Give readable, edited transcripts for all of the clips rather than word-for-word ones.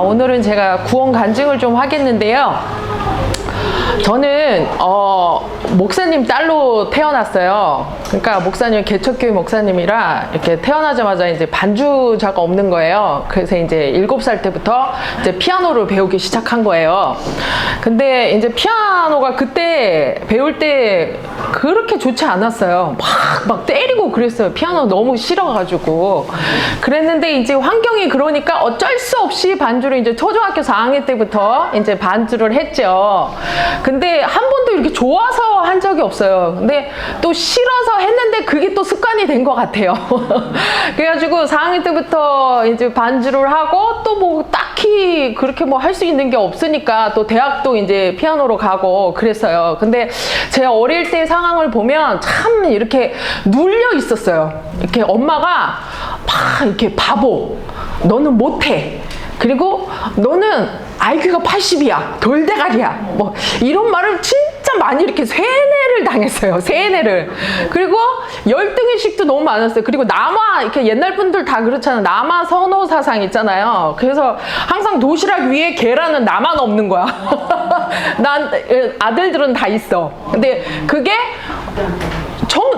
오늘은 제가 구원 간증을 좀 하겠는데요. 저는 목사님 딸로 태어났어요. 그러니까 목사님 개척교회 목사님이라 이렇게 태어나자마자 이제 반주자가 없는 거예요. 그래서 이제 7살 때부터 이제 피아노를 배우기 시작한 거예요. 근데 이제 피아노가 그때 배울 때 그렇게 좋지 않았어요. 막 때리고 그랬어요. 피아노 너무 싫어가지고. 그랬는데 이제 환경이 그러니까 어쩔 수 없이 반주를 이제 초등학교 4학년 때부터 이제 반주를 했죠. 근데 한 번도 이렇게 좋아서 한 적이 없어요. 근데 또 싫어서 했는데 그게 또 습관이 된 것 같아요. 그래가지고 4학년 때부터 이제 반주를 하고 또 뭐 딱히 그렇게 뭐 할 수 있는 게 없으니까 또 대학도 이제 피아노로 가고 그랬어요. 근데 제가 어릴 때 상황을 보면 참 이렇게 눌려 있었어요. 이렇게 엄마가 막 이렇게 바보, 너는 못해. 그리고 너는 IQ가 80이야. 돌대가리야. 뭐 이런 말을 진짜 많이 이렇게 세뇌를 당했어요. 세뇌를. 그리고 열등의식도 너무 많았어요. 그리고 남아, 이렇게 옛날 분들 다 그렇잖아요. 남아 선호 사상 있잖아요. 그래서 항상 도시락 위에 계란은 나만 없는 거야. 난 아들들은 다 있어. 근데 그게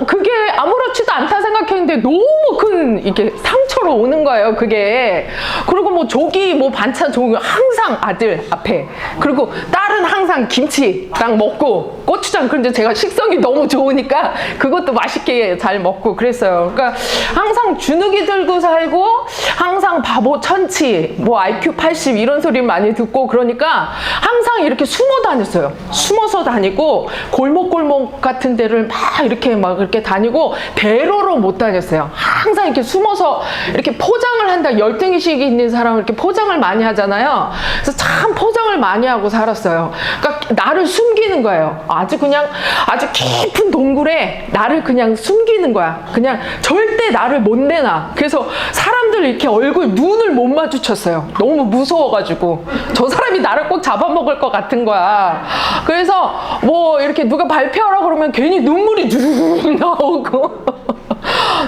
그게 아무렇지도 않다 생각했는데 너무 큰 이렇게 상처로 오는 거예요, 그게. 그리고 뭐 조기 뭐 반찬 조기 항상 아들 앞에. 그리고 딸은 항상 김치랑 먹고 고추장. 그런데 제가 식성이 너무 좋으니까 그것도 맛있게 잘 먹고 그랬어요. 그러니까 항상 주눅이 들고 살고 항상 바보 천치, 뭐 IQ 80 이런 소리 많이 듣고 그러니까 항상 이렇게 숨어 다녔어요. 숨어서 다니고 골목 같은 데를 막 이렇게 다니고 대로로 못 다녔어요. 항상 이렇게 숨어서 이렇게 포장을 한다. 열등의식이 있는 사람은 이렇게 포장을 많이 하잖아요. 그래서 참 포장을 많이 하고 살았어요. 그러니까 나를 숨기는 거예요. 아주 깊은 동굴에 나를 그냥 숨기는 거야. 그냥 절대 나를 못 내놔. 그래서 사람들 이렇게 눈을 못 마주쳤어요. 너무 무서워가지고 저 사람이 나를 꼭 잡아먹을 것 같은 거야. 그래서 뭐 이렇게 누가 발표하라고 그러면 괜히 눈물이 쭉 나오고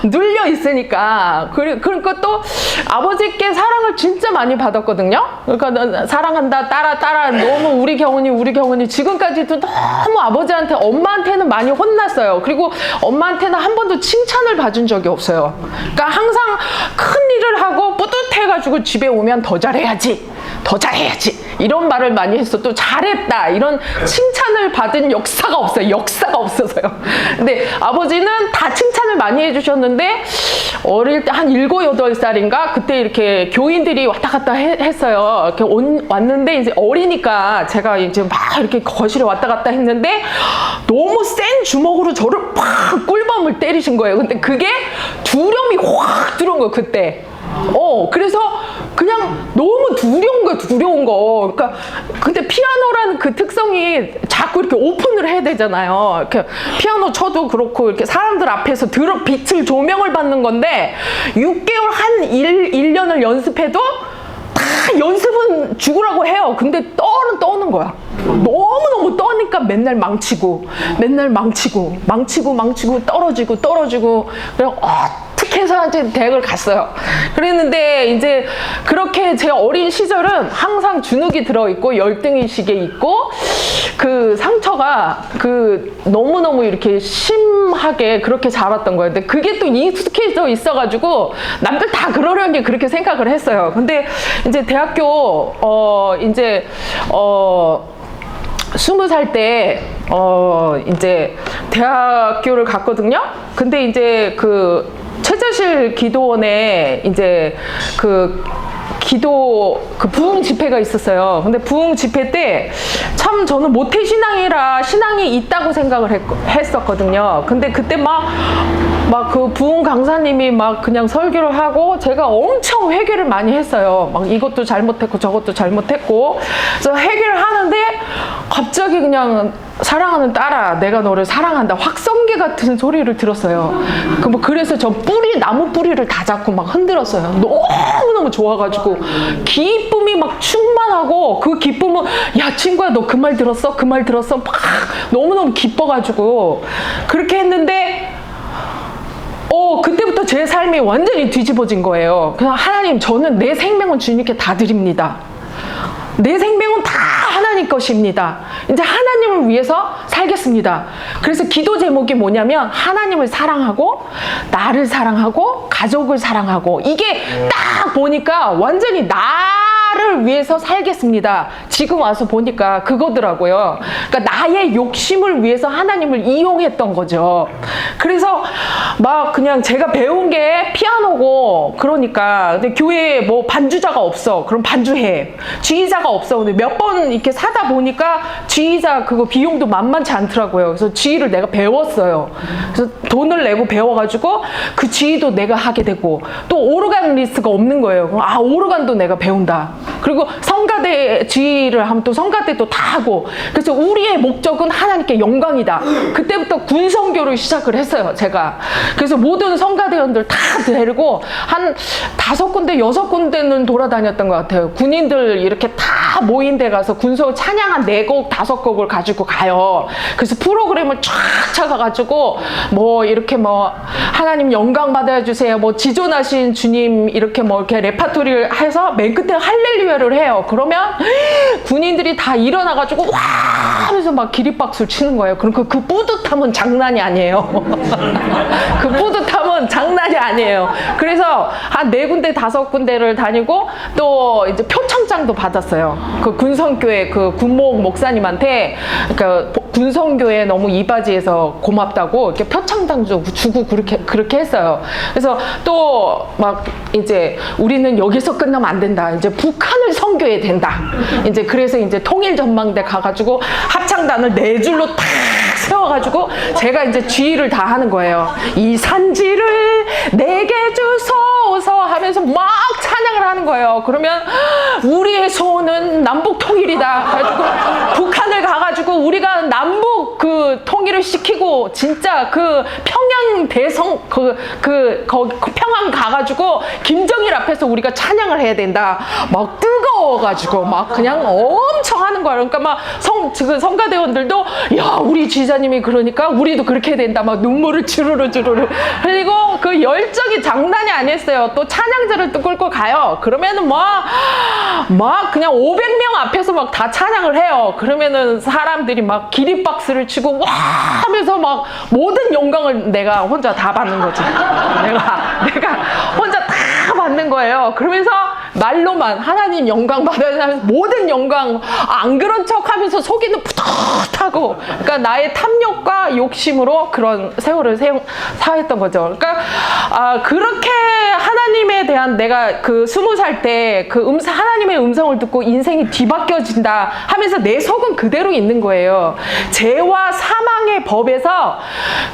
눌려 있으니까. 그러니까 또 아버지께 사랑을 진짜 많이 받았거든요. 그러니까 나 사랑한다, 따라 너무 우리 경훈이 지금까지도 너무 아버지한테, 엄마한테는 많이 혼났어요. 그리고 엄마한테는 한 번도 칭찬을 받은 적이 없어요. 그러니까 항상 큰 일을 하고 뿌듯해가지고 집에 오면 더 잘해야지 이런 말을 많이 했어. 또 잘했다 이런 칭찬을 받은 역사가 없어서요. 근데 아버지는 다 칭찬을 많이 해주셨는데 어릴 때 한 7, 8살인가 그때 이렇게 교인들이 왔다 갔다 했어요. 이렇게 왔는데 이제 어리니까 제가 이제 막 이렇게 거실에 왔다 갔다 했는데 너무 센 주먹으로 저를 팍 꿀밤을 때리신 거예요. 근데 그게 두려움이 확 들어온 거예요, 그때. 그래서 그냥 너무 두려운 거. 그러니까 근데 피아노라는 그 특성이 자꾸 이렇게 오픈을 해야 되잖아요. 이렇게 피아노 쳐도 그렇고 이렇게 사람들 앞에서 빛을 조명을 받는 건데 6개월 한 1년을 연습해도 다 연습은 죽으라고 해요. 근데 떠는 거야. 너무너무 떠니까 맨날 망치고 떨어지고 그냥 어떻게 해서 이제 대학을 갔어요. 그랬는데 이제 그렇게 제 어린 시절은 항상 주눅이 들어있고 열등의식에 있고 그 상처가 너무너무 이렇게 심하게 그렇게 자랐던 거예요. 근데 그게 또 익숙해져 있어가지고 남들 다 그러려니 그렇게 생각을 했어요. 근데 이제 대학교 20살 때 이제 대학교를 갔거든요. 근데 이제 최저실 기도원에 이제 부흥 집회가 있었어요. 근데 부흥 집회 때 참 저는 모태신앙이라 신앙이 있다고 생각을 했었거든요. 근데 그때 막 그 부흥 강사님이 막 그냥 설교를 하고 제가 엄청 회개를 많이 했어요. 막 이것도 잘못했고 저것도 잘못했고. 그래서 회개를 하는데 갑자기 그냥 사랑하는 딸아, 내가 너를 사랑한다. 확성기 같은 소리를 들었어요. 그래서 저 나무 뿌리를 다 잡고 막 흔들었어요. 너무너무 좋아가지고. 기쁨이 막 충만하고, 그 기쁨은, 야, 친구야, 너 그 말 들었어? 그 말 들었어? 막 너무너무 기뻐가지고. 그렇게 했는데, 그때부터 제 삶이 완전히 뒤집어진 거예요. 그냥 하나님, 저는 내 생명을 주님께 다 드립니다. 내 생명은 다 하나님 것입니다. 이제 하나님을 위해서 살겠습니다. 그래서 기도 제목이 뭐냐면 하나님을 사랑하고 나를 사랑하고 가족을 사랑하고, 이게 딱 보니까 완전히 나를 위해서 살겠습니다. 지금 와서 보니까 그거더라고요. 그러니까 나의 욕심을 위해서 하나님을 이용했던 거죠. 그래서 막 그냥 제가 배운 게 피아노고, 그러니까 근데 교회에 뭐 반주자가 없어. 그럼 반주해. 지휘자가 없어. 근데 몇 번 이렇게 사다 보니까 지휘자 그거 비용도 만만치 않더라고요. 그래서 지휘를 내가 배웠어요. 그래서 돈을 내고 배워가지고 그 지휘도 내가 하게 되고, 또 오르간 리스트가 없는 거예요. 그럼 아, 오르간도 내가 배운다. 그리고 성가대 지휘를 하면 또 성가대도 다 하고. 그래서 우리의 목적은 하나님께 영광이다. 그때부터 군성교를 시작을 했어요, 제가. 그래서 모든 성가대원들 다 데리고 한 5군데, 6군데는 돌아다녔던 것 같아요. 군인들 이렇게 다 모인 데 가서 군성 찬양 한 4곡, 5곡을 가지고 가요. 그래서 프로그램을 쫙 쳐가가지고 뭐 이렇게 뭐 하나님 영광 받아주세요, 뭐 지존하신 주님, 이렇게 뭐 이렇게 레파토리를 해서 맨 끝에 할렐루야를 해요. 그러면 군인들이 다 일어나가지고 와 하면서 막 기립박수를 치는 거예요. 그럼 그 뿌듯함은 장난이 아니에요. 그 뿌듯함은 장난이 아니에요. 그래서 한 4군데, 5군데를 다니고 또 이제 표창장도 받았어요. 그 군성교회 그 군목 목사님한테, 그러니까 군성교회 너무 이바지해서 고맙다고 이렇게 표창장 주고 그렇게 했어요. 그래서 또 막 이제 우리는 여기서 끝나면 안 된다. 이제 북한을 선교해야 된다. 이제 그래서 이제 통일전망대 가가지고 합창단을 4줄로 탁 세워가지고 제가 이제 지휘를 다 하는 거예요. 이 산지를 내게 주소서 하면서 막 찬양을 하는 거예요. 그러면 우리의 소원은 남북 통일이다. 그래가지고 북한을 가가지고 우리가 남북 그 통일을 시키고, 진짜 그 평양 대성 거기 평양 가가지고 김정일 앞에서 우리가 찬양을 해야 된다. 막 뜨거워가지고 막 그냥 엄청 하는 거야. 그러니까 막 성가대원들도 야, 우리 지휘자님이 그러니까 우리도 그렇게 해야 된다. 막 눈물을 주르르 흘리고, 그 열정이 장난이 아니었어요. 또 찬양자를 또 끌고 가요. 그러면은 막 그냥 500명 앞에서 막 다 찬양을 해요. 그러면은 사람들이 막 기립박수를 치고 와 하면서 막 모든 영광을 내가 혼자 다 받는 거지. 내가 혼자 다 받는 거예요. 그러면서 말로만 하나님 영광 받아야 하면서 모든 영광, 안 그런 척 하면서 속이는 푸듯하고, 그러니까 나의 탐욕과 욕심으로 그런 세월을 사했던 거죠. 그러니까 그렇게 하나님에 대한, 내가 그 20살 때 그 하나님의 음성을 듣고 인생이 뒤바뀌어진다 하면서 내 속은 그대로 있는 거예요. 죄와 사망의 법에서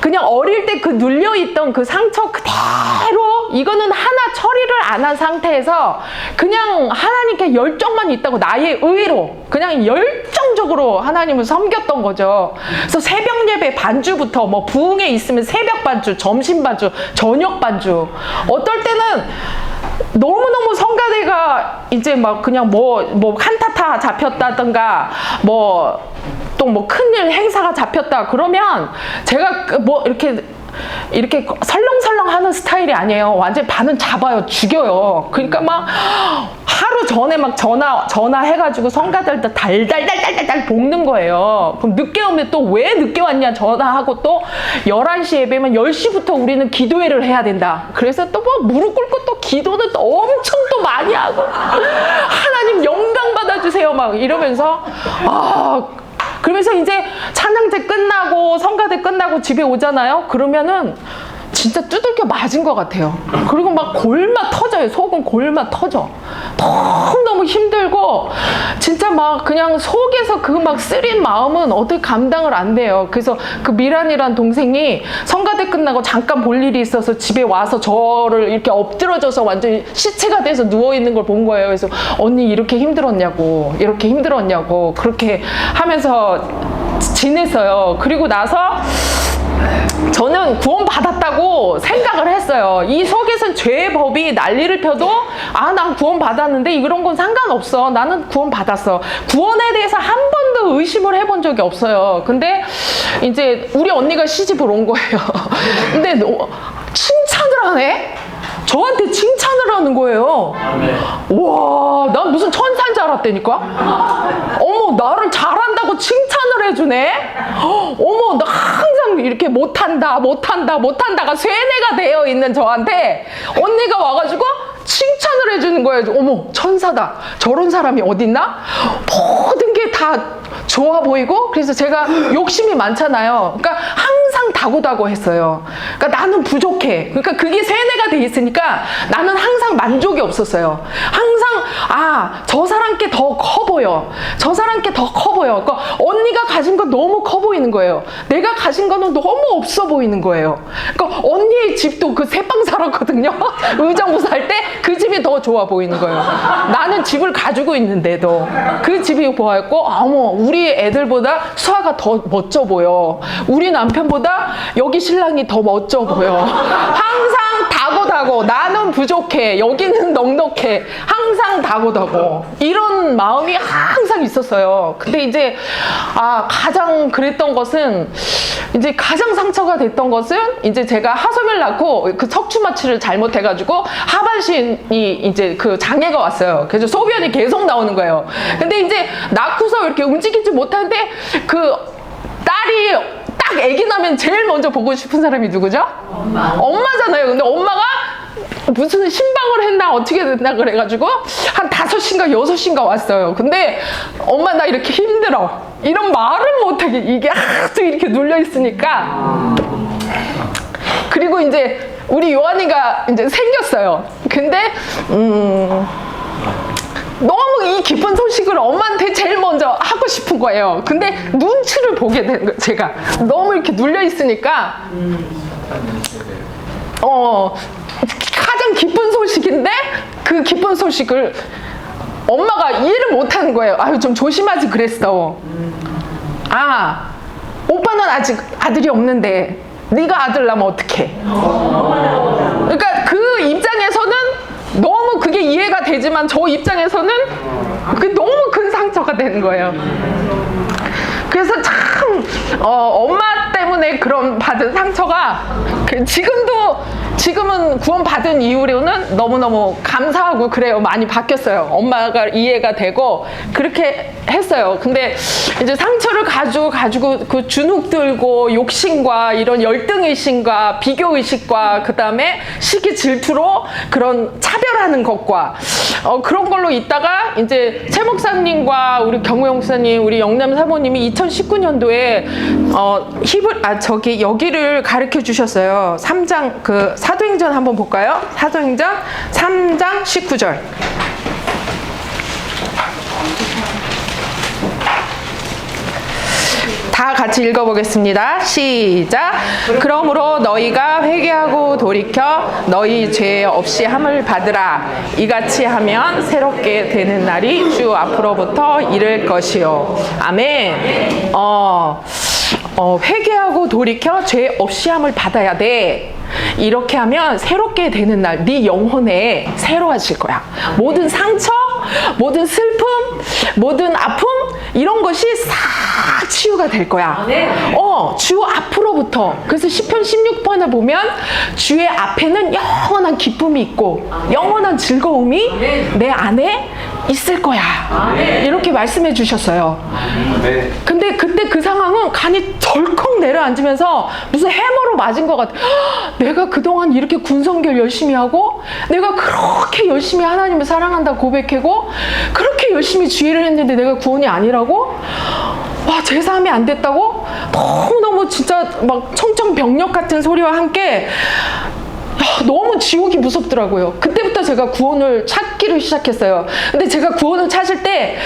그냥 어릴 때 그 눌려있던 그 상처 그대로, 이거는 하나 처리를 안 한 상태에서 그냥 하나님께 열정만 있다고, 나의 의로 그냥 열정적으로 하나님을 섬겼던 거죠. 그래서 새벽 예배 반주부터 뭐 부흥에 있으면 새벽 반주, 점심 반주, 저녁 반주, 어떨 때는 너무너무 성가대가 이제 막 그냥 뭐 칸타타 잡혔다든가 뭐 또 뭐 큰일 행사가 잡혔다 그러면 제가 뭐 이렇게 설렁설렁 하는 스타일이 아니에요. 완전히 반은 잡아요. 죽여요. 그러니까 막 하루 전에 막 전화해가지고 성가들도 달달달달달 볶는 거예요. 그럼 늦게 오면 또 왜 늦게 왔냐 전화하고, 또 11시 예배면 10시부터 우리는 기도회를 해야 된다. 그래서 또 뭐 무릎 꿇고 또 기도는 또 엄청 또 많이 하고 하나님 영광 받아주세요 막 이러면서 그러면서 이제 찬양제 끝나고 성가대 끝나고 집에 오잖아요. 그러면은 진짜 두들겨 맞은 것 같아요. 그리고 막 골마 터져요. 속은 골마 터져. 너무너무 힘들고 진짜 막 그냥 속에서 그 막 쓰린 마음은 어떻게 감당을 안 돼요. 그래서 그 미란이란 동생이 성가대 끝나고 잠깐 볼 일이 있어서 집에 와서 저를 이렇게 엎드러져서 완전히 시체가 돼서 누워있는 걸 본 거예요. 그래서 언니 이렇게 힘들었냐고 그렇게 하면서 지냈어요. 그리고 나서 저는 구원받았다고 생각을 했어요. 이 속에선 죄의 법이 난리를 펴도 난 구원받았는데 이런 건 상관없어. 나는 구원받았어. 구원에 대해서 한 번도 의심을 해본 적이 없어요. 근데 이제 우리 언니가 시집을 온 거예요. 근데 칭찬을 하네? 저한테 칭찬을 하는 거예요. 와, 난 무슨 천사인 줄 알았다니까. 어머, 나를 잘한다고 칭찬을 해주네. 어머, 나 항상 이렇게 못한다가 쇠뇌가 되어 있는 저한테 언니가 와가지고 칭찬을 해주는 거예요. 어머, 천사다. 저런 사람이 어딨나? 모든 게 다 좋아 보이고. 그래서 제가 욕심이 많잖아요. 그러니까 항상 다고다고 했어요. 그러니까 나는 부족해. 그러니까 그게 세뇌가 돼 있으니까 나는 항상 만족이 없었어요. 항상 저 사람께 더 커 보여. 저 사람께 더 커 보여. 그러니까 언니가 가진 건 너무 커 보이는 거예요. 내가 가진 거는 너무 없어 보이는 거예요. 그러니까 언니의 집도 그 새빵 살았거든요. 의정부 살 때 그 집이 더 좋아 보이는 거예요. 나는 집을 가지고 있는데도 그 집이 보였고, 어머, 우리 애들보다 수아가 더 멋져 보여. 우리 남편보다 여기 신랑이 더 멋져 보여. 항상 다고다고. 나는 부족해. 여기는 넉넉해. 항상 다고다고. 이런 마음이 항상 있었어요. 근데 이제 가장 그랬던 것은, 이제 가장 상처가 됐던 것은, 이제 제가 하소미를 낳고 그 척추 마취를 잘못해가지고 하반신이 이제 그 장애가 왔어요. 그래서 소변이 계속 나오는 거예요. 근데 이제 낳고서 이렇게 움직이지 못하는데, 그 딸이 딱 아기 나면 제일 먼저 보고 싶은 사람이 누구죠? 엄마잖아요. 근데 엄마가 무슨 신방을 했나 어떻게 됐나 그래가지고 한 5시인가 6시인가 왔어요. 근데 엄마 나 이렇게 힘들어. 이런 말을 못하게, 이게 아주 이렇게 눌려 있으니까. 그리고 이제 우리 요한이가 이제 생겼어요. 근데 너무 이 기쁜 소식을 엄마한테 제일 먼저 하고 싶은 거예요. 근데 눈치를 보게 된 거예요. 제가 너무 이렇게 눌려 있으니까 가장 기쁜 소식인데 그 기쁜 소식을 엄마가 이해를 못하는 거예요. 아유, 좀 조심하지 그랬어. 오빠는 아직 아들이 없는데 네가 아들 낳으면 어떡해. 그러니까 그 입장에서는 너무 그게 이해가 되지만 저 입장에서는 그게 너무 큰 상처가 되는 거예요. 그래서 참 엄마 때문에 그런 받은 상처가 지금은 구원받은 이후로는 너무너무 감사하고 그래요. 많이 바뀌었어요. 엄마가 이해가 되고 그렇게 했어요. 근데 이제 상처를 가지고 그 주눅 들고 욕심과 이런 열등의식과 비교의식과 그 다음에 시기 질투로 그런 차별하는 것과 그런 걸로 있다가 이제 최 목사님과 우리 경우영 목사님, 우리 영남 사모님이 2019년도에 여기를 가르쳐 주셨어요. 3장 그 사도행전 한번 볼까요? 사도행전 3장 19절. 다 같이 읽어보겠습니다. 시작. 그러므로 너희가 회개하고 돌이켜 너희 죄 없이 함을 받으라. 이같이 하면 새롭게 되는 날이 주 앞으로부터 이를 것이요. 아멘. 회개하고 돌이켜 죄 없이 함을 받아야 돼. 이렇게 하면 새롭게 되는 날, 네 영혼에 새로워질 거야. 모든 상처, 모든 슬픔, 모든 아픔, 이런 것이 싹 치유가 될 거야. 주 앞으로부터. 그래서 시편 16편을 보면 주의 앞에는 영원한 기쁨이 있고 영원한 즐거움이 내 안에 있을 거야. 이렇게 말씀해 주셨어요. 근데 그때 그 상황은 간이 덜컥 내려앉으면서 무슨 해머로 맞은 것 같아. 내가 그동안 이렇게 군성결 열심히 하고 내가 그렇게 열심히 하나님을 사랑한다고 고백하고 그렇게 열심히 주의를 했는데 내가 구원이 아니라고? 와, 제사함이 안 됐다고? 너무너무 진짜 막 청천벽력 같은 소리와 함께 너무 지옥이 무섭더라고요. 그때부터 제가 구원을 찾기를 시작했어요. 근데 제가 구원을 찾을 때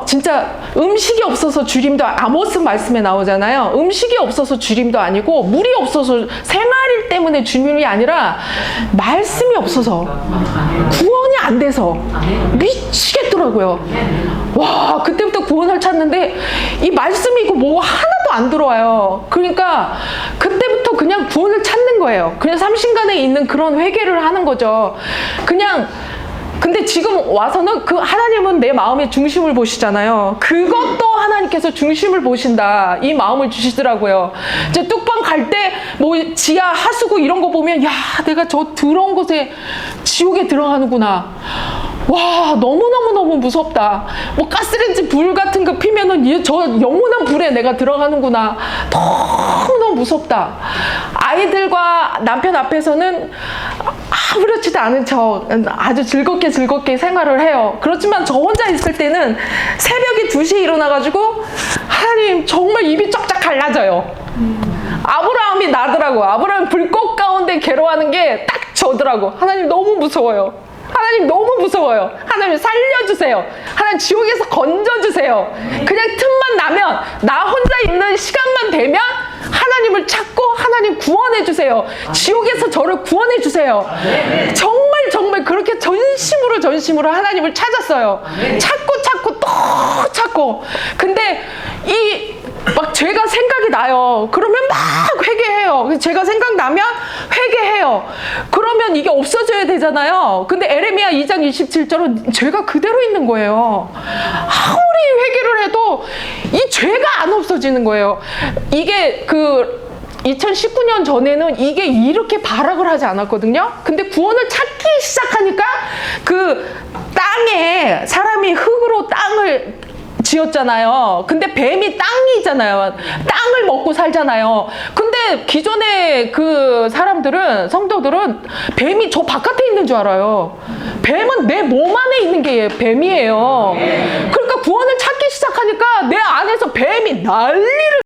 진짜 음식이 없어서 주림도, 아모스 말씀에 나오잖아요. 음식이 없어서 주림도 아니고 물이 없어서 생활일 때문에 주림이 아니라 말씀이 없어서 구원이 안 돼서 미치겠더라고요. 와, 그때부터 구원을 찾는데 이 말씀이고 뭐 하나도 안 들어와요. 그러니까 그때부터 그냥 구원을 찾는 거예요. 그냥 삼신간에 있는 그런 회개를 하는 거죠. 근데 지금 와서는 그 하나님은 내 마음의 중심을 보시잖아요. 그것도 하나님께서 중심을 보신다 이 마음을 주시더라고요. 이제 뚝방 갈 때 뭐 지하 하수구 이런 거 보면 야 내가 저 더러운 곳에 지옥에 들어가는구나. 와 너무너무 무섭다. 뭐 가스레인지 불 같은 거 피면은 저 영원한 불에 내가 들어가는구나. 너무너무 무섭다. 아이들과 남편 앞에서는 아무렇지도 않은 척 아주 즐겁게 생활을 해요. 그렇지만 저 혼자 있을 때는 새벽에 2시에 일어나가지고 하나님 정말 입이 쫙쫙 갈라져요. 아브라함이 나더라고. 아브라함 불꽃 가운데 괴로워하는 게 딱 저더라고. 하나님 너무 무서워요. 하나님 너무 무서워요. 하나님 살려주세요. 하나님 지옥에서 건져주세요. 그냥 틈만 나면 나 혼자 있는 시간만 되면 하나님을 찾고 하나님 구원해주세요. 지옥에서 저를 구원해주세요. 정말 그렇게 전심으로 하나님을 찾았어요. 찾고 또 찾고. 근데 막 죄가 생각이 나요. 그러면 막 회개해요. 제가 생각나면 회개해요. 그러면 이게 없어져야 되잖아요. 근데 에레미야 2장 27절은 죄가 그대로 있는 거예요. 아무리 회개를 해도 이 죄가 안 없어지는 거예요. 이게 2019년 전에는 이게 이렇게 발악을 하지 않았거든요. 근데 구원을 찾기 시작하니까 그 땅에 사람이 흙으로 땅을 지었잖아요. 근데 뱀이 땅이잖아요. 땅을 먹고 살잖아요. 근데 기존의 그 사람들은, 성도들은 뱀이 저 바깥에 있는 줄 알아요. 뱀은 내 몸 안에 있는 게 뱀이에요. 그러니까 구원을 찾기 시작하니까 내 안에서 뱀이 난리를